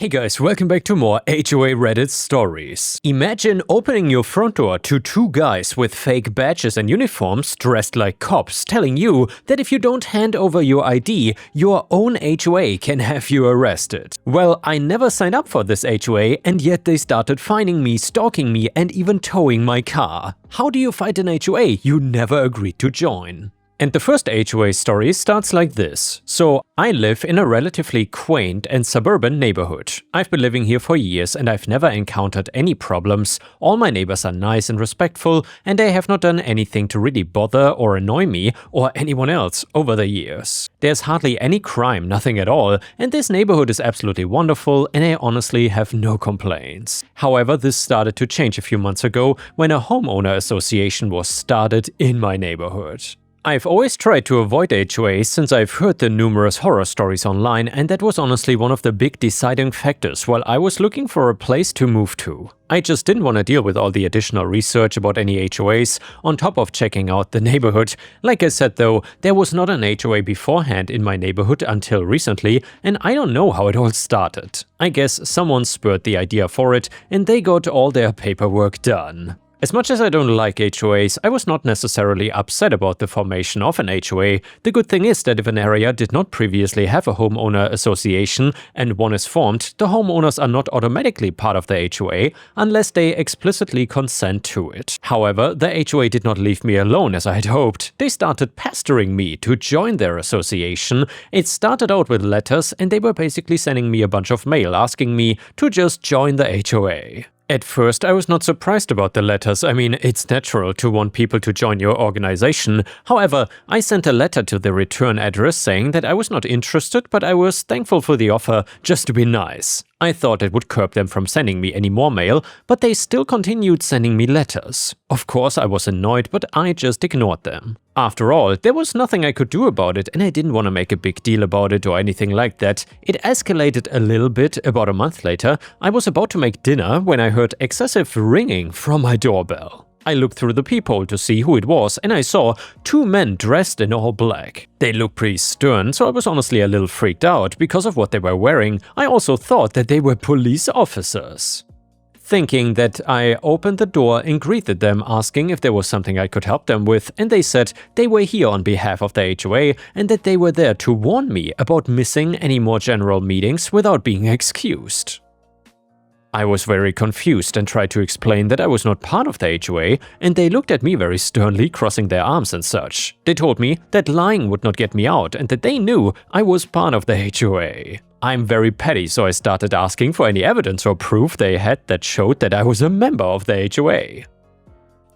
Hey guys, welcome back to more HOA Reddit stories. Imagine opening your front door to two guys with fake badges and uniforms dressed like cops telling you that if you don't hand over your ID, your own HOA can have you arrested. Well, I never signed up for this HOA and yet they started fining me, stalking me and even towing my car. How do you fight an HOA you never agreed to join? And the first HOA story starts like this. So, I live in a relatively quaint and suburban neighborhood. I've been living here for years and I've never encountered any problems. All my neighbors are nice and respectful and they have not done anything to really bother or annoy me or anyone else over the years. There's hardly any crime, nothing at all, and this neighborhood is absolutely wonderful and I honestly have no complaints. However, this started to change a few months ago when a homeowner association was started in my neighborhood. I've always tried to avoid HOAs since I've heard the numerous horror stories online, and that was honestly one of the big deciding factors while I was looking for a place to move to. I just didn't want to deal with all the additional research about any HOAs on top of checking out the neighborhood. Like I said though, there was not an HOA beforehand in my neighborhood until recently, and I don't know how it all started. I guess someone spurred the idea for it and they got all their paperwork done. As much as I don't like HOAs, I was not necessarily upset about the formation of an HOA. The good thing is that if an area did not previously have a homeowner association and one is formed, the homeowners are not automatically part of the HOA unless they explicitly consent to it. However, the HOA did not leave me alone as I had hoped. They started pestering me to join their association. It started out with letters and they were basically sending me a bunch of mail asking me to just join the HOA. At first, I was not surprised about the letters. I mean, it's natural to want people to join your organization. However, I sent a letter to the return address saying that I was not interested, but I was thankful for the offer just to be nice. I thought it would curb them from sending me any more mail, but they still continued sending me letters. Of course, I was annoyed, but I just ignored them. After all, there was nothing I could do about it and I didn't want to make a big deal about it or anything like that. It escalated a little bit. About a month later, I was about to make dinner when I heard excessive ringing from my doorbell. I looked through the peephole to see who it was and I saw two men dressed in all black. They looked pretty stern, so I was honestly a little freaked out because of what they were wearing. I also thought that they were police officers. Thinking that, I opened the door and greeted them, asking if there was something I could help them with, and they said they were here on behalf of the HOA and that they were there to warn me about missing any more general meetings without being excused. I was very confused and tried to explain that I was not part of the HOA, and they looked at me very sternly, crossing their arms and such. They told me that lying would not get me out and that they knew I was part of the HOA. I'm very petty, so I started asking for any evidence or proof they had that showed that I was a member of the HOA.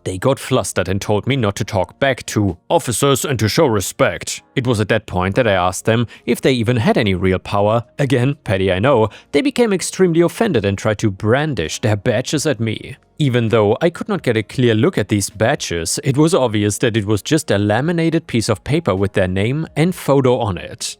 They got flustered and told me not to talk back to officers and to show respect. It was at that point that I asked them if they even had any real power. Again, petty I know, they became extremely offended and tried to brandish their badges at me. Even though I could not get a clear look at these badges, it was obvious that it was just a laminated piece of paper with their name and photo on it.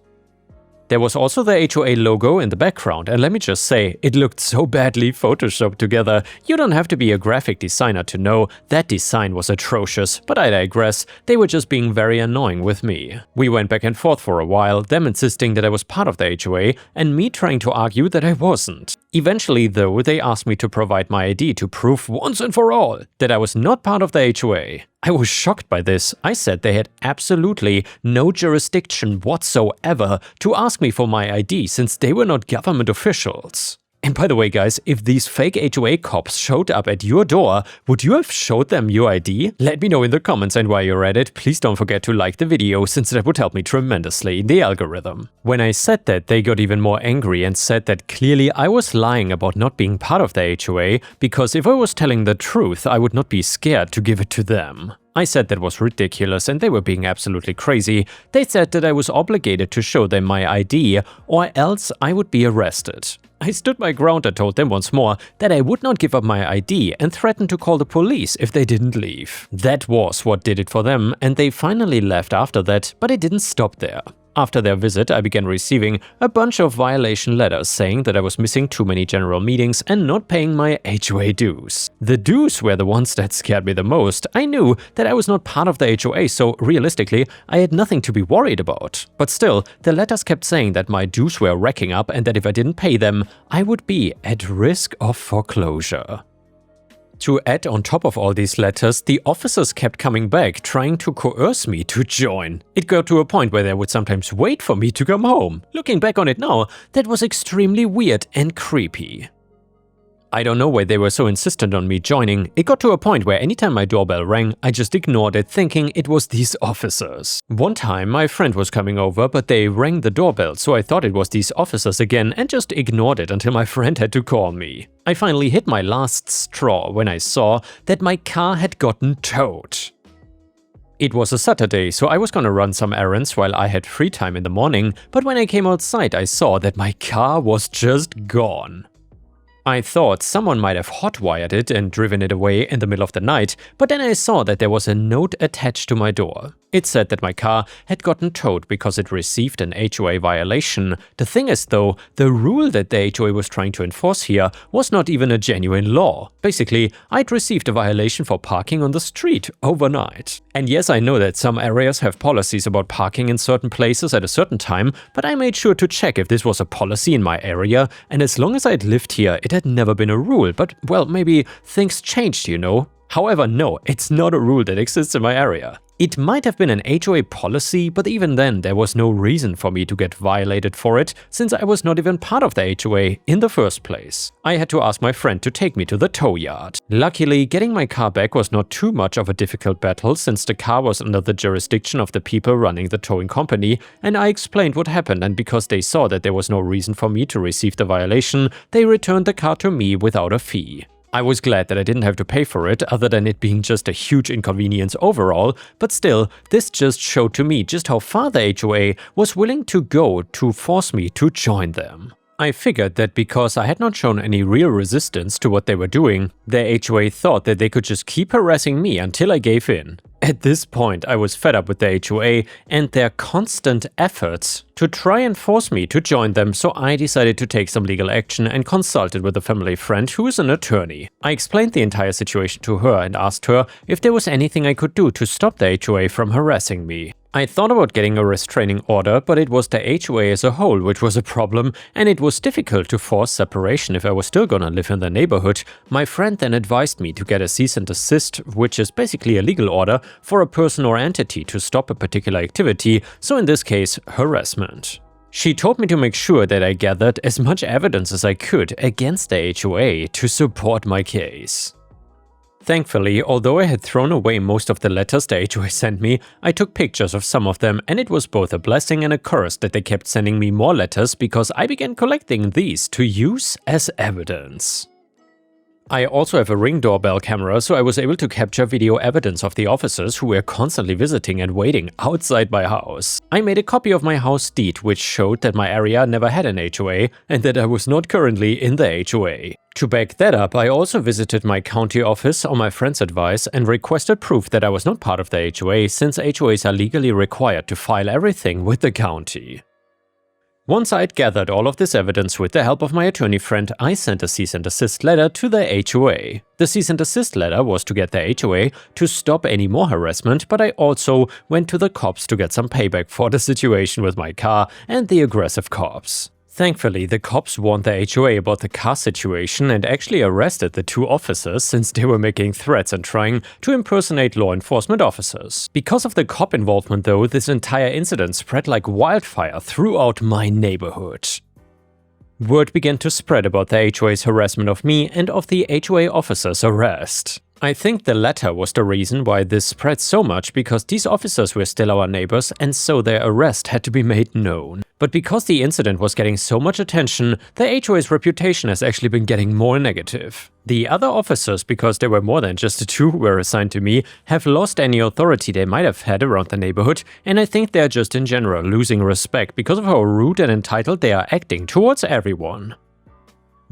There was also the HOA logo in the background, and let me just say, it looked so badly photoshopped together. You don't have to be a graphic designer to know that design was atrocious, but I digress. They were just being very annoying with me. We went back and forth for a while, them insisting that I was part of the HOA, and me trying to argue that I wasn't. Eventually, though, they asked me to provide my ID to prove once and for all that I was not part of the HOA. I was shocked by this. I said they had absolutely no jurisdiction whatsoever to ask me for my ID since they were not government officials. And by the way guys, if these fake HOA cops showed up at your door, would you have showed them your ID? Let me know in the comments, and while you're at it, please don't forget to like the video since that would help me tremendously in the algorithm. When I said that, they got even more angry and said that clearly I was lying about not being part of the HOA because if I was telling the truth, I would not be scared to give it to them. I said that was ridiculous and they were being absolutely crazy. They said that I was obligated to show them my ID or else I would be arrested. I stood my ground and told them once more that I would not give up my ID and threatened to call the police if they didn't leave. That was what did it for them, and they finally left after that, but it didn't stop there. After their visit, I began receiving a bunch of violation letters saying that I was missing too many general meetings and not paying my HOA dues. The dues were the ones that scared me the most. I knew that I was not part of the HOA, so realistically, I had nothing to be worried about. But still, the letters kept saying that my dues were racking up and that if I didn't pay them, I would be at risk of foreclosure. To add on top of all these letters, the officers kept coming back, trying to coerce me to join. It got to a point where they would sometimes wait for me to come home. Looking back on it now, that was extremely weird and creepy. I don't know why they were so insistent on me joining. It got to a point where anytime my doorbell rang, I just ignored it, thinking it was these officers. One time, my friend was coming over, but they rang the doorbell, so I thought it was these officers again and just ignored it until my friend had to call me. I finally hit my last straw when I saw that my car had gotten towed. It was a Saturday, so I was gonna run some errands while I had free time in the morning, but when I came outside, I saw that my car was just gone. I thought someone might have hotwired it and driven it away in the middle of the night, but then I saw that there was a note attached to my door. It said that my car had gotten towed because it received an HOA violation. The thing is though, the rule that the HOA was trying to enforce here was not even a genuine law. Basically, I'd received a violation for parking on the street overnight. And yes, I know that some areas have policies about parking in certain places at a certain time, but I made sure to check if this was a policy in my area, and as long as I'd lived here, it had never been a rule, but well, maybe things changed, you know? However, no, it's not a rule that exists in my area. It might have been an HOA policy, but even then there was no reason for me to get violated for it, since I was not even part of the HOA in the first place. I had to ask my friend to take me to the tow yard. Luckily, getting my car back was not too much of a difficult battle, since the car was under the jurisdiction of the people running the towing company, and I explained what happened, and because they saw that there was no reason for me to receive the violation, they returned the car to me without a fee. I was glad that I didn't have to pay for it, other than it being just a huge inconvenience overall, but still, this just showed to me just how far the HOA was willing to go to force me to join them. I figured that because I had not shown any real resistance to what they were doing, the HOA thought that they could just keep harassing me until I gave in. At this point, I was fed up with the HOA and their constant efforts to try and force me to join them, so I decided to take some legal action and consulted with a family friend who is an attorney. I explained the entire situation to her and asked her if there was anything I could do to stop the HOA from harassing me. I thought about getting a restraining order, but it was the HOA as a whole which was a problem, and it was difficult to force separation if I was still gonna live in the neighborhood. My friend then advised me to get a cease and desist, which is basically a legal order for a person or entity to stop a particular activity, so in this case, harassment. She told me to make sure that I gathered as much evidence as I could against the HOA to support my case. Thankfully, although I had thrown away most of the letters the HOA sent me, I took pictures of some of them, and it was both a blessing and a curse that they kept sending me more letters, because I began collecting these to use as evidence. I also have a Ring doorbell camera, so I was able to capture video evidence of the officers who were constantly visiting and waiting outside my house. I made a copy of my house deed, which showed that my area never had an HOA and that I was not currently in the HOA. To back that up, I also visited my county office on my friend's advice and requested proof that I was not part of the HOA, since HOAs are legally required to file everything with the county. Once I'd gathered all of this evidence with the help of my attorney friend, I sent a cease and desist letter to the HOA. The cease and desist letter was to get the HOA to stop any more harassment, but I also went to the cops to get some payback for the situation with my car and the aggressive cops. Thankfully, the cops warned the HOA about the car situation and actually arrested the two officers, since they were making threats and trying to impersonate law enforcement officers. Because of the cop involvement though, this entire incident spread like wildfire throughout my neighborhood. Word began to spread about the HOA's harassment of me and of the HOA officer's arrest. I think the latter was the reason why this spread so much, because these officers were still our neighbors and so their arrest had to be made known. But because the incident was getting so much attention, the HOA's reputation has actually been getting more negative. The other officers, because there were more than just the two who were assigned to me, have lost any authority they might have had around the neighborhood, and I think they're just in general losing respect because of how rude and entitled they are acting towards everyone.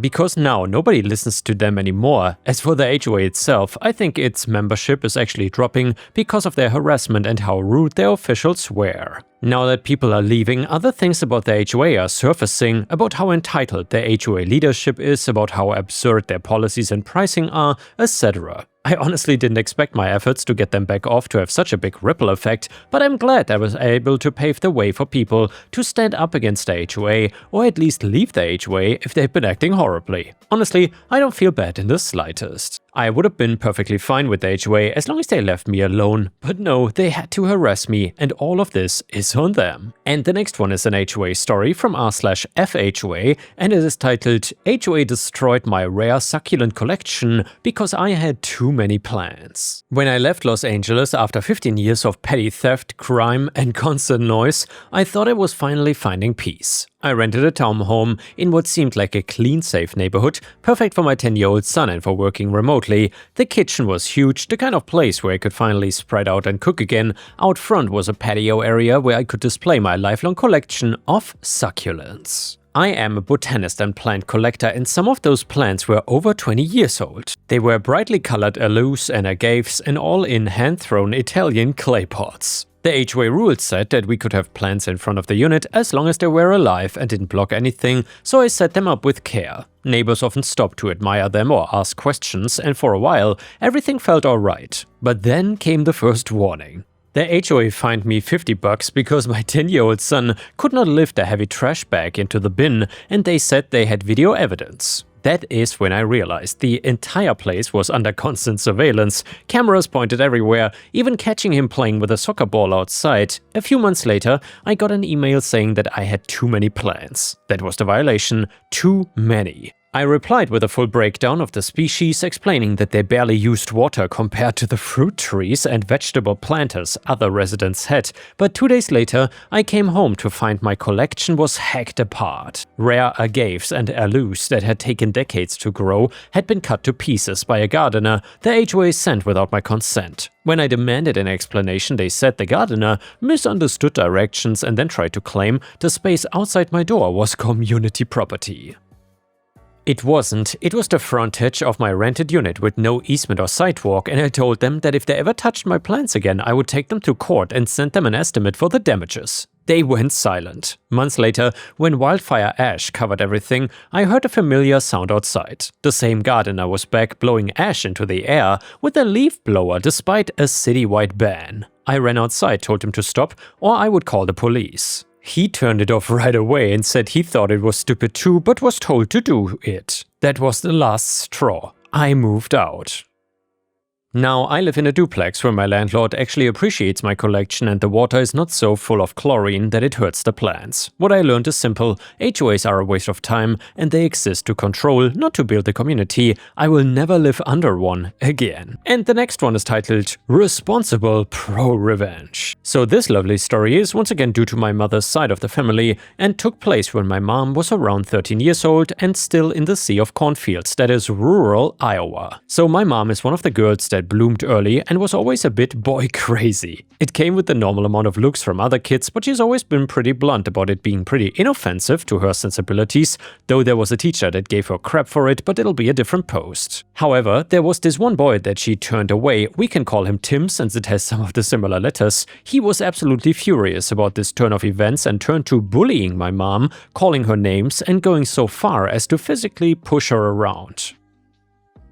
Because now nobody listens to them anymore. As for the HOA itself, I think its membership is actually dropping because of their harassment and how rude their officials were. Now that people are leaving, other things about the HOA are surfacing, about how entitled the HOA leadership is, about how absurd their policies and pricing are, etc. I honestly didn't expect my efforts to get them back off to have such a big ripple effect, but I'm glad I was able to pave the way for people to stand up against the HOA, or at least leave the HOA if they've been acting horribly. Honestly, I don't feel bad in the slightest. I would have been perfectly fine with the HOA as long as they left me alone, but no, they had to harass me, and all of this is on them. And the next one is an HOA story from r/FHOA, and it is titled HOA destroyed my rare succulent collection because I had too many plants. When I left Los Angeles after 15 years of petty theft, crime, and constant noise, I thought I was finally finding peace. I rented a townhome in what seemed like a clean, safe neighborhood, perfect for my 10-year-old son and for working remotely. The kitchen was huge, the kind of place where I could finally spread out and cook again. Out front was a patio area where I could display my lifelong collection of succulents. I am a botanist and plant collector, and some of those plants were over 20 years old. They were brightly colored aloes and agaves, and all in hand-thrown Italian clay pots. The HOA rules said that we could have plants in front of the unit as long as they were alive and didn't block anything, so I set them up with care. Neighbors often stopped to admire them or ask questions, and for a while, everything felt alright. But then came the first warning. The HOA fined me $50 because my 10-year-old son could not lift a heavy trash bag into the bin, and they said they had video evidence. That is when I realized the entire place was under constant surveillance, cameras pointed everywhere, even catching him playing with a soccer ball outside. A few months later, I got an email saying that I had too many plants. That was the violation, too many. I replied with a full breakdown of the species, explaining that they barely used water compared to the fruit trees and vegetable planters other residents had, but 2 days later I came home to find my collection was hacked apart. Rare agaves and aloes that had taken decades to grow had been cut to pieces by a gardener the HOA sent without my consent. When I demanded an explanation, they said the gardener misunderstood directions and then tried to claim the space outside my door was community property. It wasn't, it was the frontage of my rented unit with no easement or sidewalk, and I told them that if they ever touched my plants again, I would take them to court and send them an estimate for the damages. They went silent. Months later, when wildfire ash covered everything, I heard a familiar sound outside. The same gardener was back blowing ash into the air with a leaf blower despite a citywide ban. I ran outside, told him to stop, or I would call the police. He turned it off right away and said he thought it was stupid too, but was told to do it. That was the last straw. I moved out. Now, I live in a duplex where my landlord actually appreciates my collection and the water is not so full of chlorine that it hurts the plants. What I learned is simple: HOAs are a waste of time and they exist to control, not to build a community. I will never live under one again. And the next one is titled Responsible Pro-Revenge. So this lovely story is once again due to my mother's side of the family and took place when my mom was around 13 years old and still in the sea of cornfields, that is rural Iowa. So my mom is one of the girls that bloomed early and was always a bit boy crazy. It came with the normal amount of looks from other kids, but she's always been pretty blunt about it being pretty inoffensive to her sensibilities, though there was a teacher that gave her crap for it, but it'll be a different post. However, there was this one boy that she turned away. We can call him Tim since it has some of the similar letters. He was absolutely furious about this turn of events and turned to bullying my mom, calling her names and going so far as to physically push her around.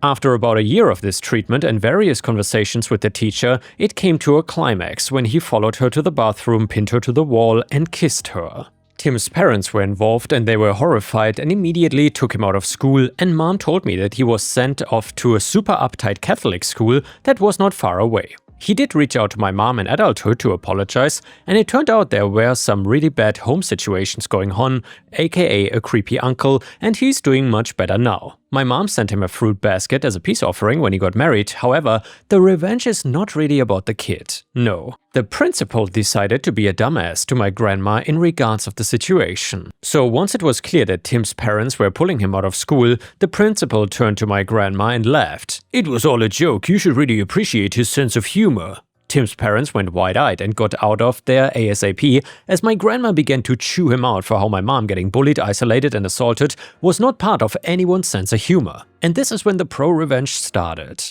After about a year of this treatment and various conversations with the teacher, it came to a climax when he followed her to the bathroom, pinned her to the wall, and kissed her. Tim's parents were involved and they were horrified and immediately took him out of school, and Mom told me that he was sent off to a super uptight Catholic school that was not far away. He did reach out to my mom in adulthood to apologize, and it turned out there were some really bad home situations going on, aka a creepy uncle, and he's doing much better now. My mom sent him a fruit basket as a peace offering when he got married. However, the revenge is not really about the kid. No. The principal decided to be a dumbass to my grandma in regards of the situation. So once it was clear that Tim's parents were pulling him out of school, the principal turned to my grandma and laughed. "It was all a joke, you should really appreciate his sense of humor." Tim's parents went wide-eyed and got out of there ASAP, as my grandma began to chew him out for how my mom getting bullied, isolated and assaulted was not part of anyone's sense of humor. And this is when the pro-revenge started.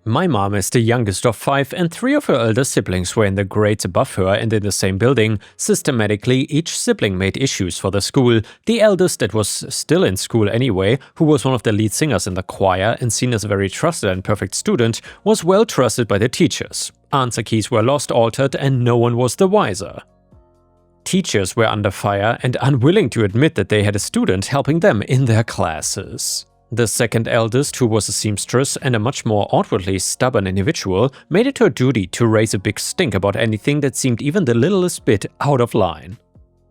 My mom is the youngest of 5 and 3 of her elder siblings were in the grades above her and in the same building. Systematically, each sibling made issues for the school. The eldest, that was still in school anyway, who was one of the lead singers in the choir and seen as a very trusted and perfect student, was well trusted by the teachers. Answer keys were lost, altered, and no one was the wiser. Teachers were under fire and unwilling to admit that they had a student helping them in their classes. The second eldest, who was a seamstress and a much more outwardly stubborn individual, made it her duty to raise a big stink about anything that seemed even the littlest bit out of line.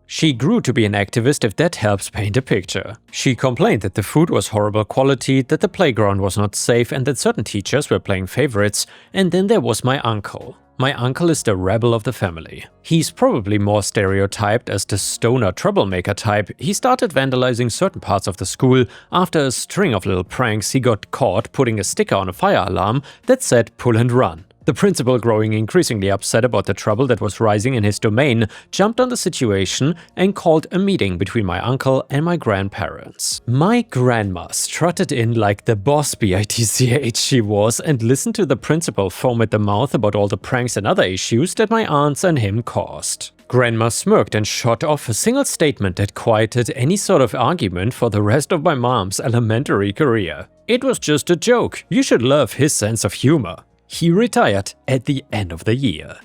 She grew to be an activist, if that helps paint a picture. She complained that the food was horrible quality, that the playground was not safe, and that certain teachers were playing favorites. And then there was my uncle. My uncle is the rebel of the family. He's probably more stereotyped as the stoner troublemaker type. He started vandalizing certain parts of the school. After a string of little pranks, he got caught putting a sticker on a fire alarm that said "pull and run." The principal, growing increasingly upset about the trouble that was rising in his domain, jumped on the situation and called a meeting between my uncle and my grandparents. My grandma strutted in like the boss bitch she was and listened to the principal foam at the mouth about all the pranks and other issues that my aunts and him caused. Grandma smirked and shot off a single statement that quieted any sort of argument for the rest of my mom's elementary career. It was just a joke. You should love his sense of humor. He retired at the end of the year.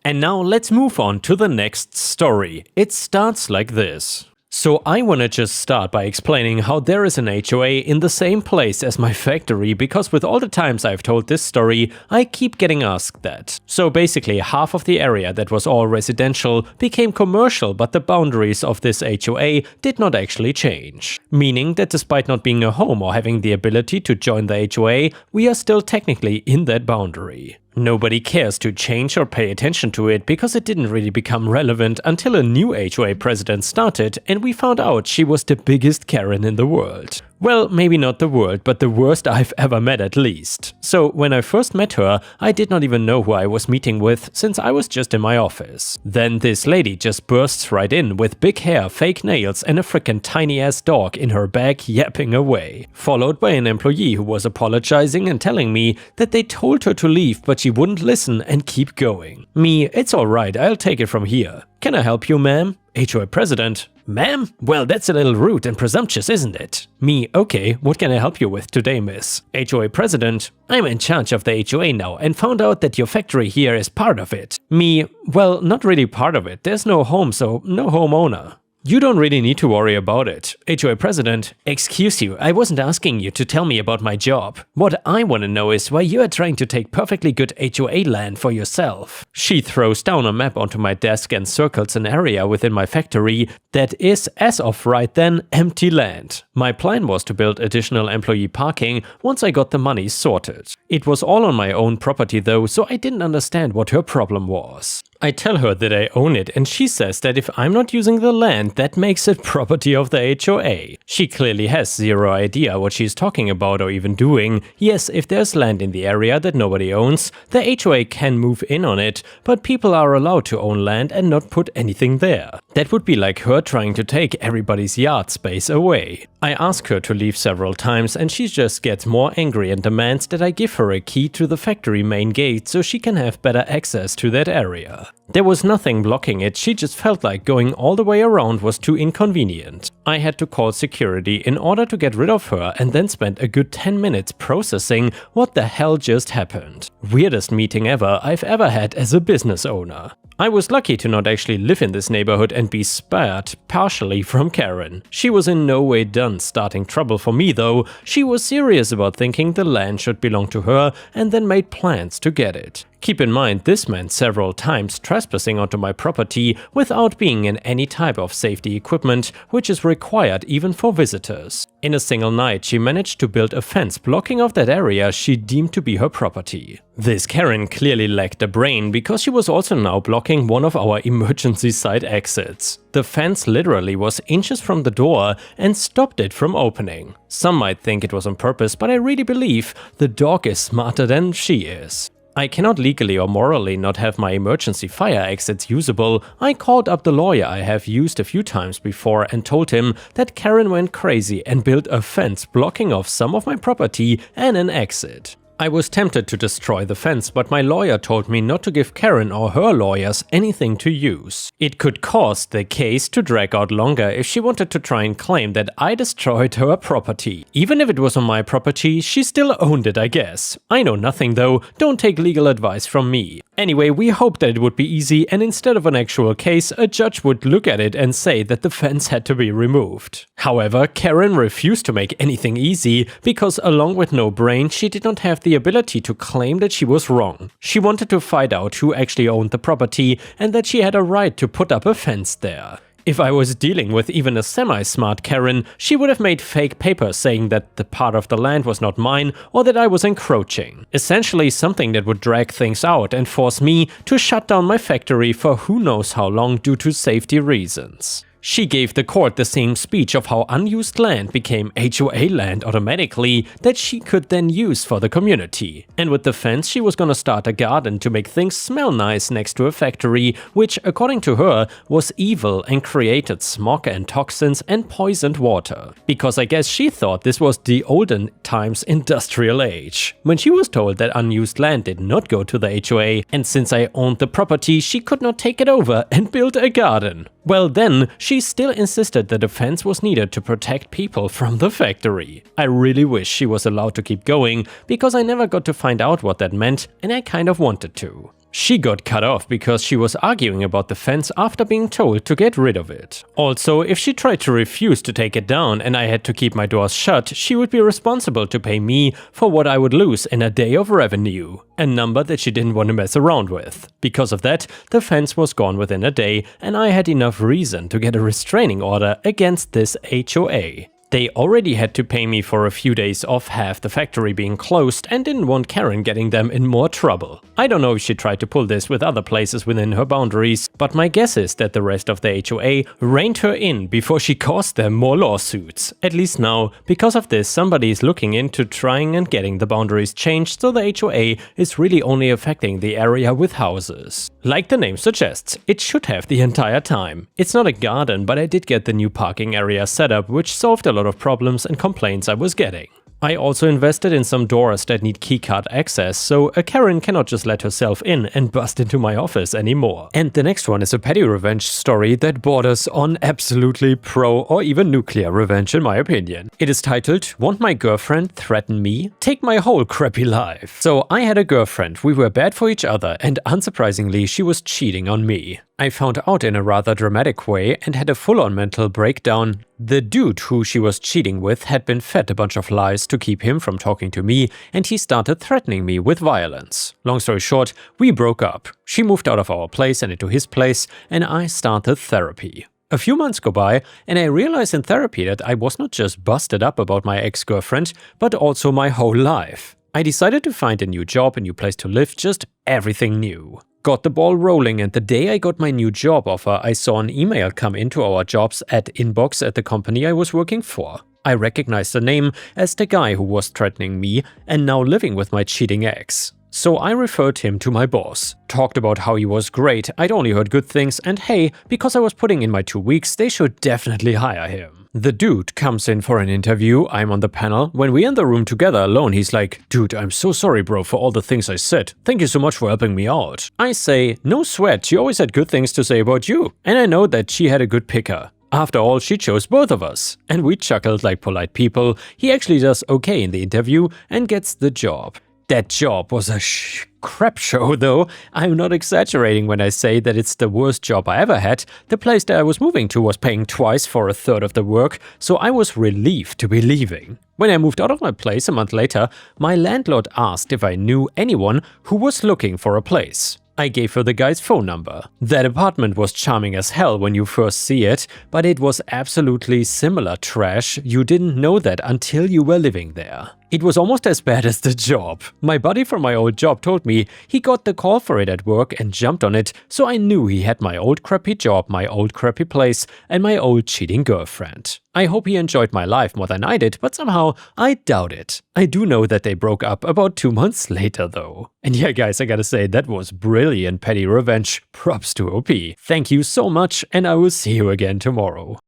And now let's move on to the next story. It starts like this. So I wanna just start by explaining how there is an HOA in the same place as my factory, because with all the times I've told this story, I keep getting asked that. So basically half of the area that was all residential became commercial, but the boundaries of this HOA did not actually change. Meaning that despite not being a home or having the ability to join the HOA, we are still technically in that boundary. Nobody cares to change or pay attention to it because it didn't really become relevant until a new HOA president started and we found out she was the biggest Karen in the world. Well, maybe not the world, but the worst I've ever met at least. So when I first met her, I did not even know who I was meeting with since I was just in my office. Then this lady just bursts right in with big hair, fake nails and a frickin' tiny ass dog in her bag yapping away. Followed by an employee who was apologizing and telling me that they told her to leave but she wouldn't listen and keep going. Me, it's alright, I'll take it from here. Can I help you, ma'am? HOA president. Ma'am? Well, that's a little rude and presumptuous, isn't it? Me, okay, what can I help you with today, miss? HOA president. I'm in charge of the HOA now and found out that your factory here is part of it. Me, well, not really part of it. There's no home, so no homeowner. You don't really need to worry about it. HOA president, excuse you, I wasn't asking you to tell me about my job. What I want to know is why you are trying to take perfectly good HOA land for yourself. She throws down a map onto my desk and circles an area within my factory that is, as of right then, empty land. My plan was to build additional employee parking once I got the money sorted. It was all on my own property though, so I didn't understand what her problem was. I tell her that I own it and she says that if I'm not using the land, that makes it property of the HOA. She clearly has zero idea what she's talking about or even doing. Yes, if there's land in the area that nobody owns, the HOA can move in on it, but people are allowed to own land and not put anything there. That would be like her trying to take everybody's yard space away. I ask her to leave several times and she just gets more angry and demands that I give her a key to the factory main gate so she can have better access to that area. There was nothing blocking it, she just felt like going all the way around was too inconvenient. I had to call security in order to get rid of her and then spent a good 10 minutes processing what the hell just happened. Weirdest meeting I've ever had as a business owner. I was lucky to not actually live in this neighborhood and be spared partially from Karen. She was in no way done starting trouble for me though. She was serious about thinking the land should belong to her and then made plans to get it. Keep in mind, this meant several times trespassing onto my property without being in any type of safety equipment, which is required even for visitors. In a single night, she managed to build a fence blocking off that area she deemed to be her property. This Karen clearly lacked a brain because she was also now blocking one of our emergency side exits. The fence literally was inches from the door and stopped it from opening. Some might think it was on purpose, but I really believe the dog is smarter than she is. I cannot legally or morally not have my emergency fire exits usable. I called up the lawyer I have used a few times before and told him that Karen went crazy and built a fence blocking off some of my property and an exit. I was tempted to destroy the fence, but my lawyer told me not to give Karen or her lawyers anything to use. It could cause the case to drag out longer if she wanted to try and claim that I destroyed her property. Even if it was on my property, she still owned it, I guess. I know nothing though, don't take legal advice from me. Anyway, we hoped that it would be easy, and instead of an actual case, a judge would look at it and say that the fence had to be removed. However, Karen refused to make anything easy, because along with no brain, she did not have the ability to claim that she was wrong. She wanted to find out who actually owned the property, and that she had a right to put up a fence there. If I was dealing with even a semi-smart Karen, she would have made fake papers saying that the part of the land was not mine or that I was encroaching. Essentially something that would drag things out and force me to shut down my factory for who knows how long due to safety reasons. She gave the court the same speech of how unused land became HOA land automatically that she could then use for the community. And with the fence, she was gonna start a garden to make things smell nice next to a factory, which, according to her, was evil and created smog and toxins and poisoned water. Because I guess she thought this was the olden times industrial age, when she was told that unused land did not go to the HOA, and since I owned the property, she could not take it over and build a garden. Well then, she still insisted that a fence was needed to protect people from the factory. I really wish she was allowed to keep going, because I never got to find out what that meant, and I kind of wanted to. She got cut off because she was arguing about the fence after being told to get rid of it. Also, if she tried to refuse to take it down and I had to keep my doors shut, she would be responsible to pay me for what I would lose in a day of revenue. A number that she didn't want to mess around with. Because of that, the fence was gone within a day, and I had enough reason to get a restraining order against this HOA. They already had to pay me for a few days off half the factory being closed and didn't want Karen getting them in more trouble. I don't know if she tried to pull this with other places within her boundaries, but my guess is that the rest of the HOA reined her in before she caused them more lawsuits. At least now, because of this, somebody is looking into trying and getting the boundaries changed so the HOA is really only affecting the area with houses. Like the name suggests, it should have the entire time. It's not a garden, but I did get the new parking area set up, which solved a lot of problems and complaints I was getting. I also invested in some doors that need keycard access, so a Karen cannot just let herself in and bust into my office anymore. And the next one is a petty revenge story that borders on absolutely pro or even nuclear revenge in my opinion. It is titled, "Want My Girlfriend Threaten Me? Take My Whole Crappy Life." So I had a girlfriend, we were bad for each other, and unsurprisingly she was cheating on me. I found out in a rather dramatic way and had a full-on mental breakdown. The dude who she was cheating with had been fed a bunch of lies to keep him from talking to me, and he started threatening me with violence. Long story short, we broke up. She moved out of our place and into his place, and I started therapy. A few months go by, and I realized in therapy that I was not just busted up about my ex-girlfriend, but also my whole life. I decided to find a new job, a new place to live, just everything new. Got the ball rolling, and the day I got my new job offer, I saw an email come into our jobs at inbox at the company I was working for. I recognized the name as the guy who was threatening me and now living with my cheating ex. So I referred him to my boss, talked about how he was great, I'd only heard good things, and hey, because I was putting in my 2 weeks, they should definitely hire him. The dude comes in for an interview, I'm on the panel. When we're in the room together alone, he's like, "Dude, I'm so sorry bro for all the things I said. Thank you so much for helping me out." I say, "No sweat, she always had good things to say about you. And I know that she had a good picker. After all, she chose both of us." And we chuckled like polite people. He actually does okay in the interview and gets the job. That job was a crap show though. I'm not exaggerating when I say that it's the worst job I ever had. The place that I was moving to was paying twice for a third of the work, so I was relieved to be leaving. When I moved out of my place a month later, my landlord asked if I knew anyone who was looking for a place. I gave her the guy's phone number. That apartment was charming as hell when you first see it, but it was absolutely similar trash. You didn't know that until you were living there. It was almost as bad as the job. My buddy from my old job told me he got the call for it at work and jumped on it, so I knew he had my old crappy job, my old crappy place, and my old cheating girlfriend. I hope he enjoyed my life more than I did, but somehow I doubt it. I do know that they broke up about 2 months later though. And yeah guys, I gotta say, that was brilliant petty revenge. Props to OP. Thank you so much, and I will see you again tomorrow.